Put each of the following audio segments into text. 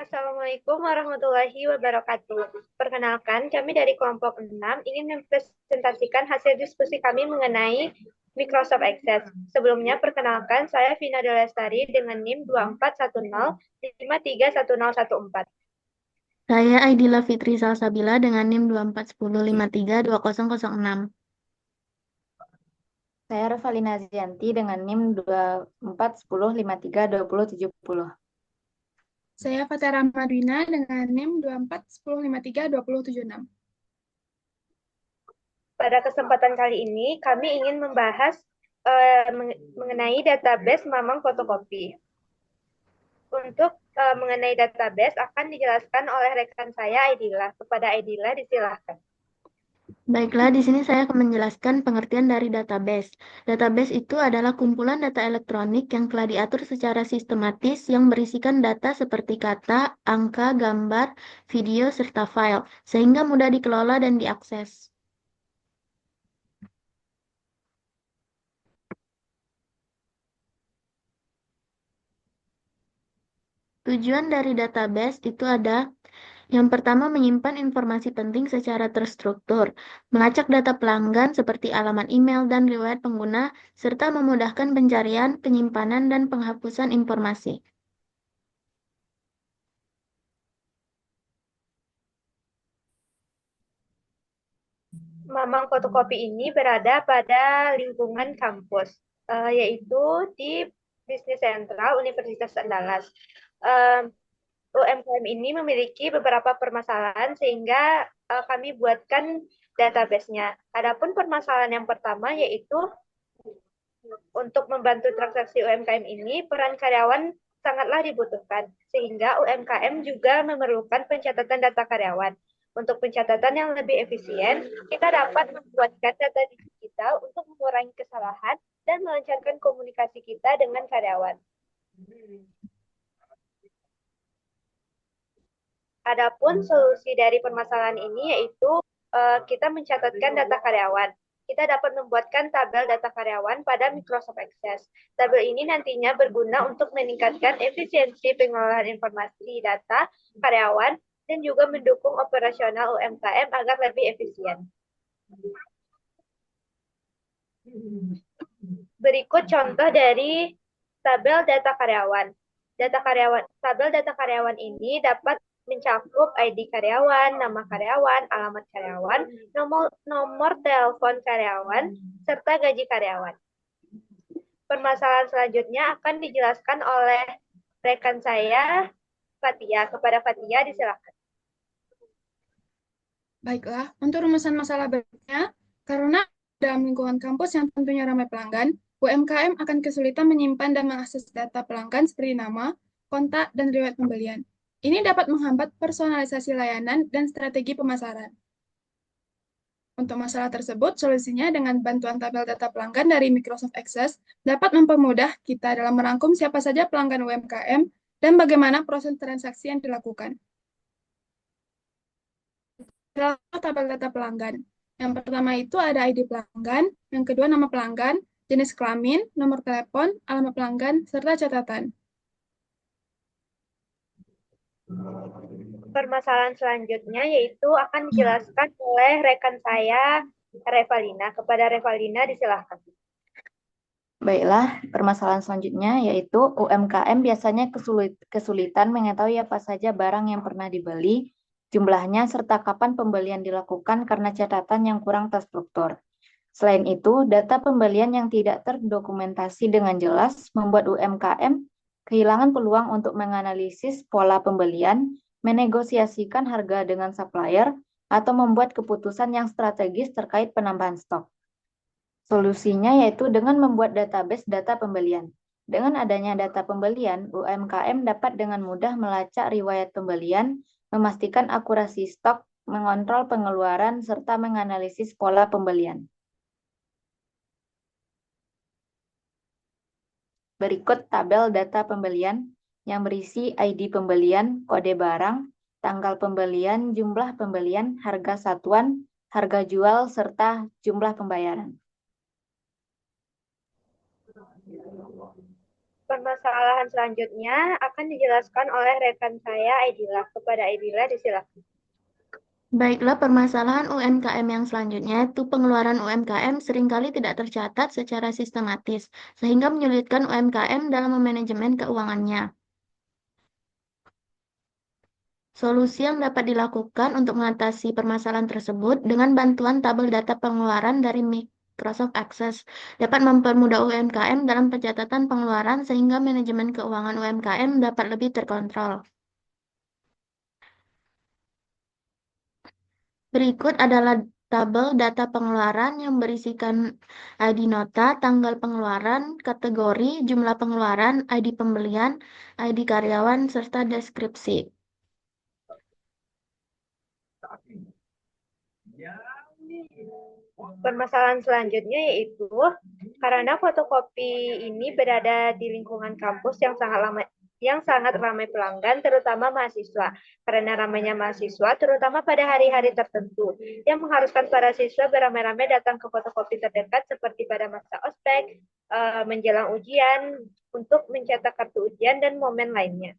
Assalamualaikum warahmatullahi wabarakatuh. Perkenalkan, kami dari kelompok 6 ingin mempresentasikan hasil diskusi kami mengenai Microsoft Access. Sebelumnya, perkenalkan, saya Vina Delestari dengan NIM 2410531014. Saya Aidila Fitri Salsabila dengan NIM 2410532006. Saya Revalina Zianti dengan NIM 2410532070. Saya Fatera Madwina dengan NIM 2410532076. Pada kesempatan kali ini, kami ingin membahas mengenai database Mamang fotokopi. Untuk mengenai database akan dijelaskan oleh rekan saya Aidila. Kepada Aidila, disilahkan. Baiklah, di sini saya akan menjelaskan pengertian dari database. Database itu adalah kumpulan data elektronik yang telah diatur secara sistematis yang berisikan data seperti kata, angka, gambar, video, serta file, sehingga mudah dikelola dan diakses. Tujuan dari database itu ada yang pertama, menyimpan informasi penting secara terstruktur, melacak data pelanggan seperti alamat email dan riwayat pengguna, serta memudahkan pencarian, penyimpanan, dan penghapusan informasi. Mamang fotokopi ini berada pada lingkungan kampus, yaitu di Bisnis Sentral Universitas Andalas. UMKM ini memiliki beberapa permasalahan sehingga kami buatkan database-nya. Adapun permasalahan yang pertama yaitu untuk membantu transaksi UMKM ini, peran karyawan sangatlah dibutuhkan, sehingga UMKM juga memerlukan pencatatan data karyawan. Untuk pencatatan yang lebih efisien, kita dapat membuatkan data digital untuk mengurangi kesalahan dan melancarkan komunikasi kita dengan karyawan. Adapun solusi dari permasalahan ini yaitu kita mencatatkan data karyawan. Kita dapat membuatkan tabel data karyawan pada Microsoft Access. Tabel ini nantinya berguna untuk meningkatkan efisiensi pengelolaan informasi data karyawan dan juga mendukung operasional UMKM agar lebih efisien. Berikut contoh dari tabel data karyawan. Tabel data karyawan ini dapat mencakup ID karyawan, nama karyawan, alamat karyawan, nomor telepon karyawan, serta gaji karyawan. Permasalahan selanjutnya akan dijelaskan oleh rekan saya, Fatia. Kepada Fatia, disilakan. Baiklah, untuk rumusan masalah berikutnya, karena dalam lingkungan kampus yang tentunya ramai pelanggan, UMKM akan kesulitan menyimpan dan mengakses data pelanggan seperti nama, kontak, dan riwayat pembelian. Ini dapat menghambat personalisasi layanan dan strategi pemasaran. Untuk masalah tersebut, solusinya dengan bantuan tabel data pelanggan dari Microsoft Access dapat mempermudah kita dalam merangkum siapa saja pelanggan UMKM dan bagaimana proses transaksi yang dilakukan. Tabel data pelanggan. Yang pertama itu ada ID pelanggan, yang kedua nama pelanggan, jenis kelamin, nomor telepon, alamat pelanggan, serta catatan. Permasalahan selanjutnya yaitu akan dijelaskan oleh rekan saya, Revalina. Kepada Revalina, disilahkan. Baiklah, permasalahan selanjutnya yaitu UMKM biasanya kesulitan mengetahui apa saja barang yang pernah dibeli, jumlahnya, serta kapan pembelian dilakukan karena catatan yang kurang terstruktur. Selain itu, data pembelian yang tidak terdokumentasi dengan jelas membuat UMKM kehilangan peluang untuk menganalisis pola pembelian, menegosiasikan harga dengan supplier, atau membuat keputusan yang strategis terkait penambahan stok. Solusinya yaitu dengan membuat database data pembelian. Dengan adanya data pembelian, UMKM dapat dengan mudah melacak riwayat pembelian, memastikan akurasi stok, mengontrol pengeluaran, serta menganalisis pola pembelian. Berikut tabel data pembelian yang berisi ID pembelian, kode barang, tanggal pembelian, jumlah pembelian, harga satuan, harga jual, serta jumlah pembayaran. Permasalahan selanjutnya akan dijelaskan oleh rekan saya, Aidila. Kepada Aidila, disilakan. Baiklah, permasalahan UMKM yang selanjutnya itu pengeluaran UMKM seringkali tidak tercatat secara sistematis, sehingga menyulitkan UMKM dalam memanajemen keuangannya. Solusi yang dapat dilakukan untuk mengatasi permasalahan tersebut dengan bantuan tabel data pengeluaran dari Microsoft Access dapat mempermudah UMKM dalam pencatatan pengeluaran sehingga manajemen keuangan UMKM dapat lebih terkontrol. Berikut adalah tabel data pengeluaran yang berisikan ID nota, tanggal pengeluaran, kategori, jumlah pengeluaran, ID pembelian, ID karyawan, serta deskripsi. Permasalahan selanjutnya yaitu karena fotokopi ini berada di lingkungan kampus yang sangat ramai pelanggan, terutama mahasiswa. Karena ramainya mahasiswa, terutama pada hari-hari tertentu, yang mengharuskan para siswa beramai-ramai datang ke fotokopi terdekat seperti pada masa ospek, menjelang ujian, untuk mencetak kartu ujian, dan momen lainnya.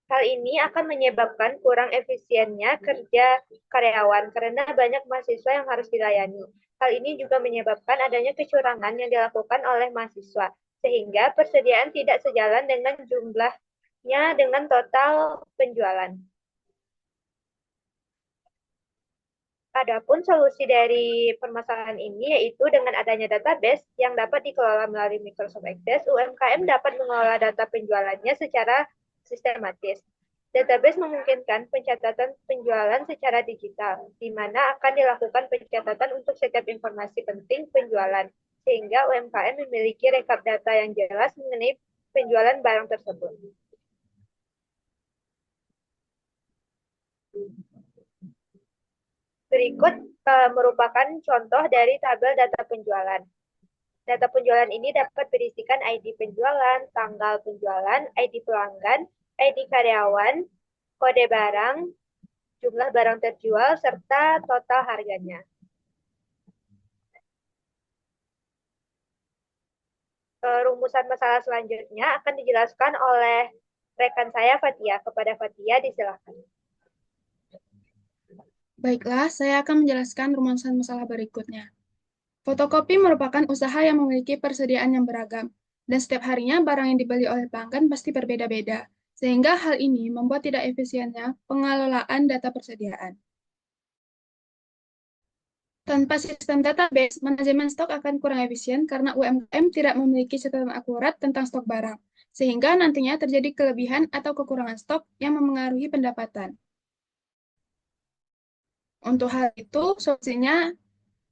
Hal ini akan menyebabkan kurang efisiennya kerja karyawan karena banyak mahasiswa yang harus dilayani. Hal ini juga menyebabkan adanya kecurangan yang dilakukan oleh mahasiswa, sehingga persediaan tidak sejalan dengan jumlahnya dengan total penjualan. Adapun solusi dari permasalahan ini yaitu dengan adanya database yang dapat dikelola melalui Microsoft Access, UMKM dapat mengelola data penjualannya secara sistematis. Database memungkinkan pencatatan penjualan secara digital, di mana akan dilakukan pencatatan untuk setiap informasi penting penjualan, sehingga UMKM memiliki rekap data yang jelas mengenai penjualan barang tersebut. Berikut merupakan contoh dari tabel data penjualan. Data penjualan ini dapat berisikan ID penjualan, tanggal penjualan, ID pelanggan, ID karyawan, kode barang, jumlah barang terjual, serta total harganya. Rumusan masalah selanjutnya akan dijelaskan oleh rekan saya, Fatia. Kepada Fatia, disilakan. Baiklah, saya akan menjelaskan rumusan masalah berikutnya. Fotokopi merupakan usaha yang memiliki persediaan yang beragam, dan setiap harinya barang yang dibeli oleh pelanggan pasti berbeda-beda, sehingga hal ini membuat tidak efisiennya pengelolaan data persediaan. Tanpa sistem database, manajemen stok akan kurang efisien karena UMKM tidak memiliki catatan akurat tentang stok barang, sehingga nantinya terjadi kelebihan atau kekurangan stok yang memengaruhi pendapatan. Untuk hal itu, solusinya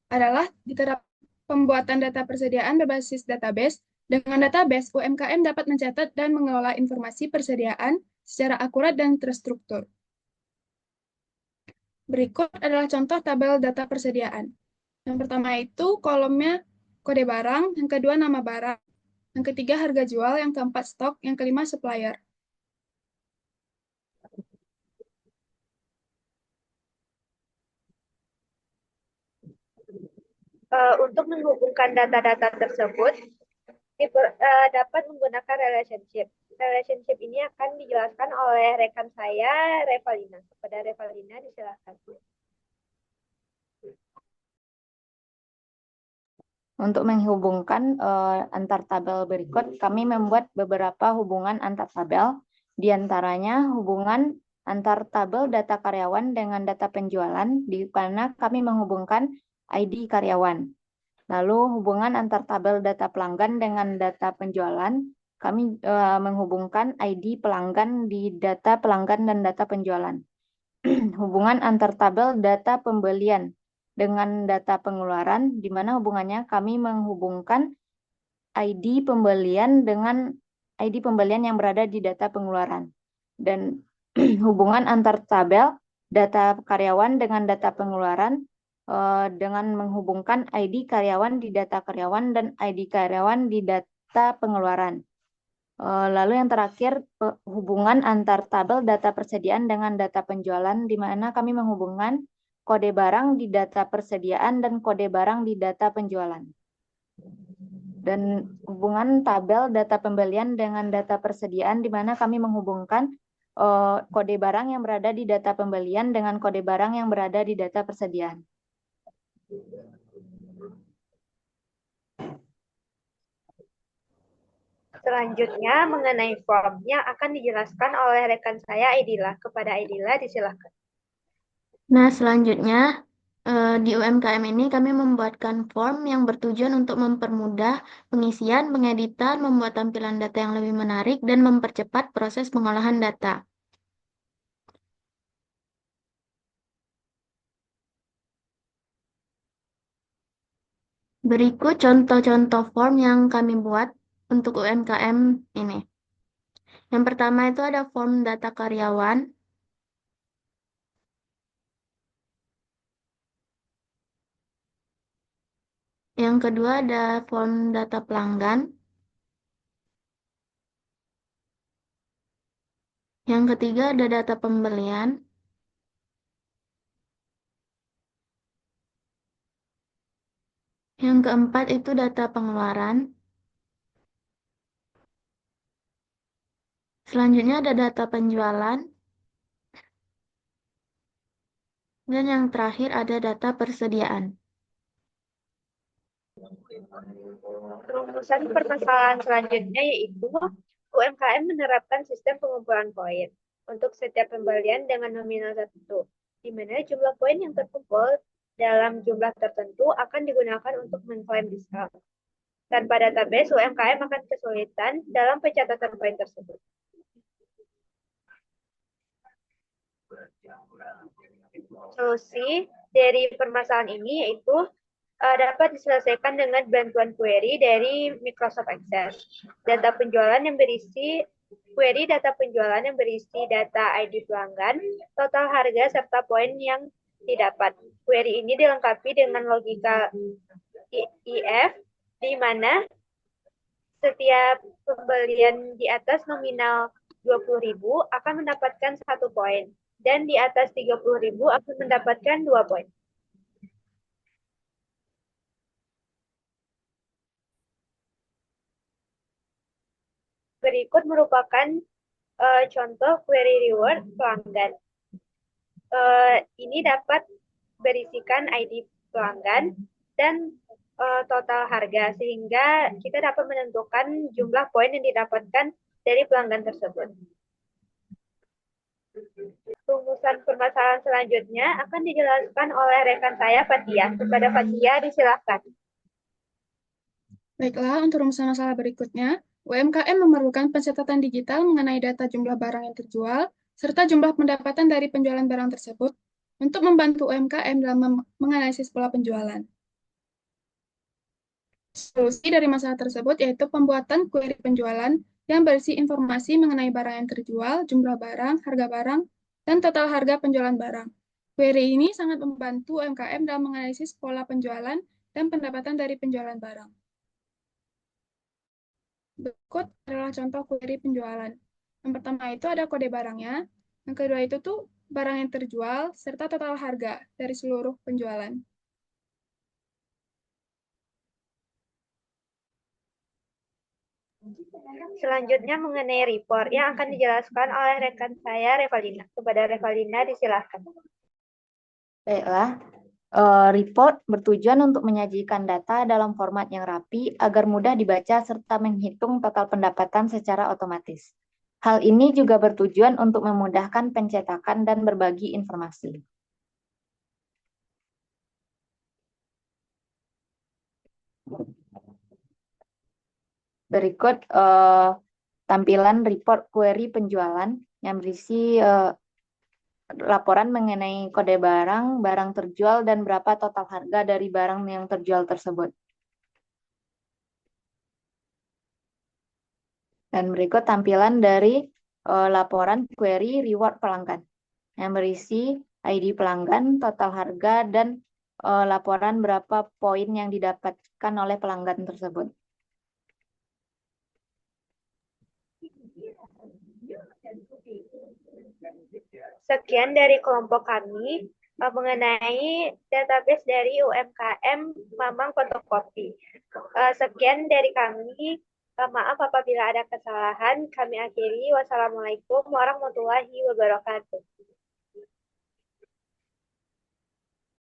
adalah diterapkan pembuatan data persediaan berbasis database. Dengan database, UMKM dapat mencatat dan mengelola informasi persediaan secara akurat dan terstruktur. Berikut adalah contoh tabel data persediaan. Yang pertama itu kolomnya kode barang, yang kedua nama barang, yang ketiga harga jual, yang keempat stok, yang kelima supplier. Untuk menghubungkan data-data tersebut, dapat menggunakan relationship. Relationship ini akan dijelaskan oleh rekan saya, Revalina. Kepada Revalina, disilakan. Untuk menghubungkan antar tabel berikut, kami membuat beberapa hubungan antar tabel, di antaranya hubungan antar tabel data karyawan dengan data penjualan, di mana kami menghubungkan ID karyawan. Lalu hubungan antar tabel data pelanggan dengan data penjualan, kami menghubungkan ID pelanggan di data pelanggan dan data penjualan. Hubungan antar tabel data pembelian dengan data pengeluaran, di mana hubungannya kami menghubungkan ID pembelian dengan ID pembelian yang berada di data pengeluaran. Dan hubungan antar tabel data karyawan dengan data pengeluaran dengan menghubungkan ID karyawan di data karyawan dan ID karyawan di data pengeluaran. Lalu yang terakhir, hubungan antar tabel data persediaan dengan data penjualan, di mana kami menghubungkan kode barang di data persediaan dan kode barang di data penjualan. Dan hubungan tabel data pembelian dengan data persediaan di mana kami menghubungkan kode barang yang berada di data pembelian dengan kode barang yang berada di data persediaan. Selanjutnya, mengenai form yang akan dijelaskan oleh rekan saya Aidila. Kepada Aidila, disilakan. Nah, selanjutnya di UMKM ini kami membuatkan form yang bertujuan untuk mempermudah pengisian, pengeditan, membuat tampilan data yang lebih menarik, dan mempercepat proses pengolahan data. Berikut contoh-contoh form yang kami buat untuk UMKM ini. Yang pertama itu ada form data karyawan. Yang kedua ada form data pelanggan. Yang ketiga ada data pembelian. Yang keempat itu data pengeluaran. Selanjutnya ada data penjualan. Dan yang terakhir ada data persediaan. Rumusan permasalahan selanjutnya yaitu UMKM menerapkan sistem pengumpulan poin untuk setiap pembelian dengan nominal tertentu, di mana jumlah poin yang terkumpul dalam jumlah tertentu akan digunakan untuk mengklaim diskon. Tanpa database, UMKM akan kesulitan dalam pencatatan poin tersebut. Solusi dari permasalahan ini yaitu dapat diselesaikan dengan bantuan query dari Microsoft Access. Data penjualan yang berisi query data penjualan yang berisi data ID pelanggan, total harga serta poin yang didapat. Query ini dilengkapi dengan logika if di mana setiap pembelian di atas nominal 20.000 akan mendapatkan 1 poin dan di atas 30.000 akan mendapatkan 2 poin. Berikut merupakan contoh query reward pelanggan. Ini dapat berisikan ID pelanggan dan total harga, sehingga kita dapat menentukan jumlah poin yang didapatkan dari pelanggan tersebut. Rumusan permasalahan selanjutnya akan dijelaskan oleh rekan saya, Fatia. Kepada Fatia, disilakan. Baiklah, untuk rumusan masalah berikutnya, UMKM memerlukan pencatatan digital mengenai data jumlah barang yang terjual, serta jumlah pendapatan dari penjualan barang tersebut untuk membantu UMKM dalam menganalisis pola penjualan. Solusi dari masalah tersebut yaitu pembuatan query penjualan yang berisi informasi mengenai barang yang terjual, jumlah barang, harga barang, dan total harga penjualan barang. Query ini sangat membantu UMKM dalam menganalisis pola penjualan dan pendapatan dari penjualan barang. Berikut adalah contoh query penjualan. Yang pertama itu ada kode barangnya. Yang kedua itu tuh barang yang terjual serta total harga dari seluruh penjualan. Selanjutnya mengenai report yang akan dijelaskan oleh rekan saya, Revalina. Kepada Revalina, disilakan. Baiklah, report bertujuan untuk menyajikan data dalam format yang rapi agar mudah dibaca serta menghitung total pendapatan secara otomatis. Hal ini juga bertujuan untuk memudahkan pencetakan dan berbagi informasi. Berikut tampilan report query penjualan yang berisi laporan mengenai kode barang, barang terjual, dan berapa total harga dari barang yang terjual tersebut. Dan berikut tampilan dari laporan query reward pelanggan yang berisi ID pelanggan, total harga, dan laporan berapa poin yang didapatkan oleh pelanggan tersebut. Sekian dari kelompok kami. mengenai database dari UMKM Mamang Fotokopi. Sekian dari kami. Maaf apabila ada kesalahan. Kami akhiri. Wassalamualaikum warahmatullahi wabarakatuh.